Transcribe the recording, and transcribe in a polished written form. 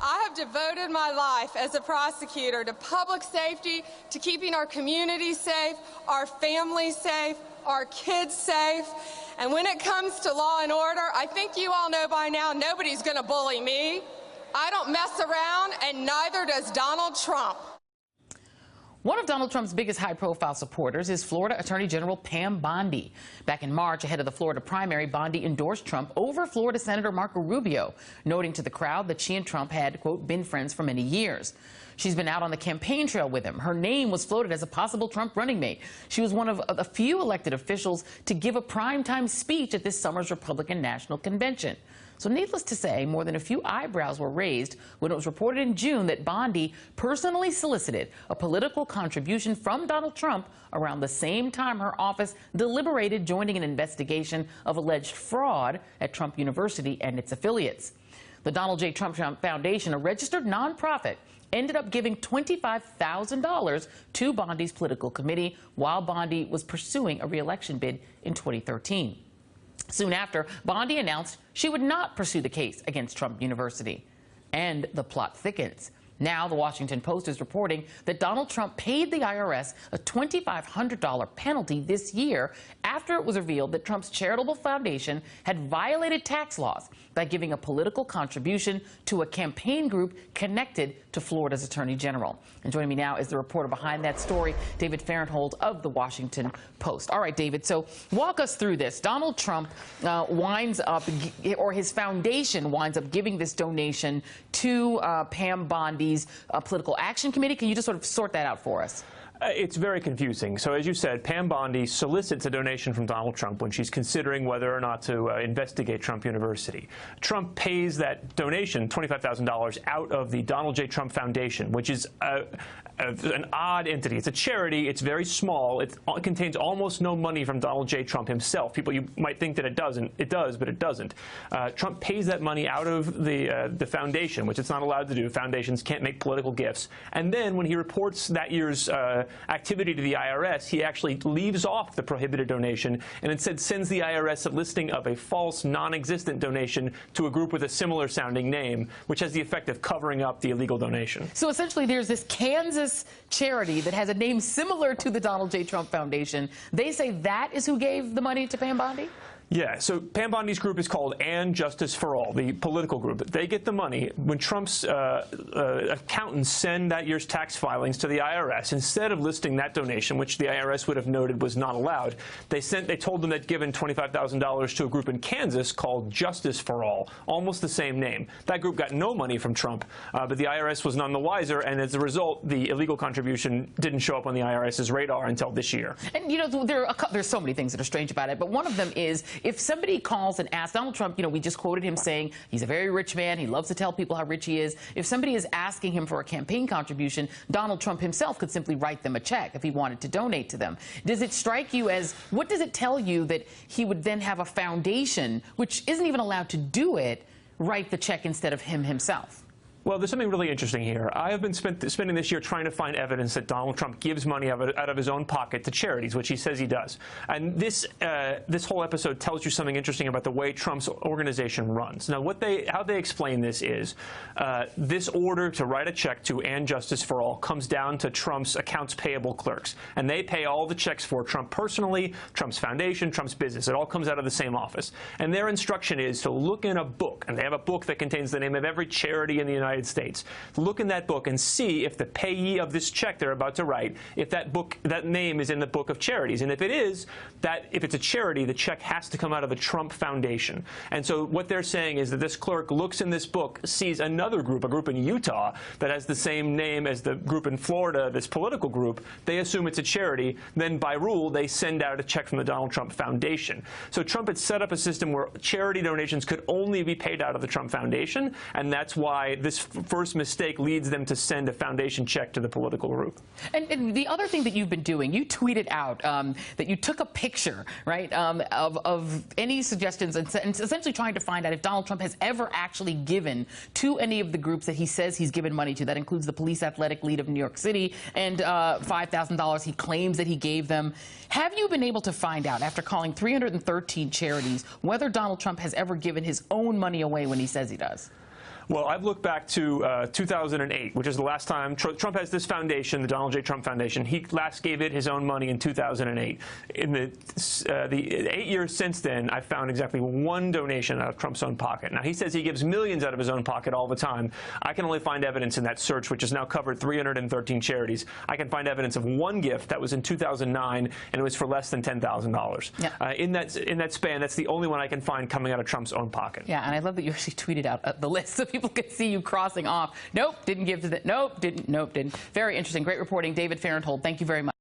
I have devoted my life as a prosecutor to public safety, to keeping our communities safe, our families safe, our kids safe. And when it comes to law and order, I think you all know by now nobody's going to bully me. I don't mess around, and neither does Donald Trump. One of Donald Trump's biggest high-profile supporters is Florida Attorney General Pam Bondi. Back in March, ahead of the Florida primary, Bondi endorsed Trump over Florida Senator Marco Rubio, noting to the crowd that she and Trump had, quote, been friends for many years. She's been out on the campaign trail with him. Her name was floated as a possible Trump running mate. She was one of a few elected officials to give a primetime speech at this summer's Republican National Convention. So needless to say, more than a few eyebrows were raised when it was reported in June that Bondi personally solicited a political contribution from Donald Trump around the same time her office deliberated joining an investigation of alleged fraud at Trump University and its affiliates. The Donald J. Trump Foundation, a registered nonprofit, ended up giving $25,000 to Bondi's political committee while Bondi was pursuing a re-election bid in 2013. Soon after, Bondi announced she would not pursue the case against Trump University. And the plot thickens. Now, the Washington Post is reporting that Donald Trump paid the IRS a $2,500 penalty this year after it was revealed that Trump's charitable foundation had violated tax laws by giving a political contribution to a campaign group connected to Florida's Attorney General. And joining me now is the reporter behind that story, David Farenthold of the Washington Post. All right, David, so walk us through this. Donald Trump winds up, or his foundation winds up giving this donation to Pam Bondi's Political Action Committee. Can you just sort of sort that out for us? It's very confusing. So as you said, Pam Bondi solicits a donation from Donald Trump when she's considering whether or not to investigate Trump University. Trump pays that donation, $25,000, out of the Donald J. Trump Foundation, which is an odd entity. It's a charity. It's very small. It contains almost no money from Donald J. Trump himself. You might think that it doesn't. It does, but it doesn't. Trump pays that money out of the foundation, which it's not allowed to do. Foundations can't make political gifts. And then when he reports that year's activity to the IRS, he actually leaves off the prohibited donation and instead sends the IRS a listing of a false, non-existent donation to a group with a similar sounding name, which has the effect of covering up the illegal donation. So essentially there's this Kansas charity that has a name similar to the Donald J. Trump Foundation. They say that is who gave the money to Pam Bondi? Yeah, so Pam Bondi's group is called And Justice for All, the political group. They get the money. When Trump's accountants send that year's tax filings to the IRS, instead of listing that donation, which the IRS would have noted was not allowed, they told them they'd given $25,000 to a group in Kansas called Justice for All, almost the same name. That group got no money from Trump, but the IRS was none the wiser, and as a result, the illegal contribution didn't show up on the IRS's radar until this year. And, you know, there's so many things that are strange about it, but one of them is if somebody calls and asks, Donald Trump, you know, we just quoted him saying he's a very rich man. He loves to tell people how rich he is. If somebody is asking him for a campaign contribution, Donald Trump himself could simply write them a check if he wanted to donate to them. Does it strike you as, what does it tell you that he would then have a foundation, which isn't even allowed to do it, write the check instead of him himself? Well, there's something really interesting here. I have been spending this year trying to find evidence that Donald Trump gives money out of his own pocket to charities, which he says he does. And this whole episode tells you something interesting about the way Trump's organization runs. Now, how they explain this is this order to write a check to And Justice for All comes down to Trump's accounts payable clerks. And they pay all the checks for Trump personally, Trump's foundation, Trump's business. It all comes out of the same office. And their instruction is to look in a book. And they have a book that contains the name of every charity in the United States. Look in that book and see if the payee of this check they're about to write, if that name is in the book of charities. And if it is, if it's a charity, the check has to come out of the Trump Foundation. And so what they're saying is that this clerk looks in this book, sees another group, a group in Utah, that has the same name as the group in Florida, this political group. They assume it's a charity. Then by rule, they send out a check from the Donald Trump Foundation. So Trump had set up a system where charity donations could only be paid out of the Trump Foundation, and that's why this first mistake leads them to send a foundation check to the political group. And the other thing that you've been doing, you tweeted out that you took a picture, right, of any suggestions and essentially trying to find out if Donald Trump has ever actually given to any of the groups that he says he's given money to. That includes the Police Athletic League of New York City and $5,000 he claims that he gave them. Have you been able to find out, after calling 313 charities, whether Donald Trump has ever given his own money away when he says he does? Well, I've looked back to 2008, which is the last time Trump has this foundation, the Donald J. Trump Foundation. He last gave it his own money in 2008. In the 8 years since then, I found exactly one donation out of Trump's own pocket. Now, he says he gives millions out of his own pocket all the time. I can only find evidence in that search, which has now covered 313 charities. I can find evidence of one gift that was in 2009, and it was for less than $10,000. Yeah. In that span, that's the only one I can find coming out of Trump's own pocket. Yeah, and I love that you actually tweeted out the list so people could see you crossing off. Nope, didn't give to that. Nope, didn't. Nope, didn't. Very interesting. Great reporting. David Farenthold, thank you very much.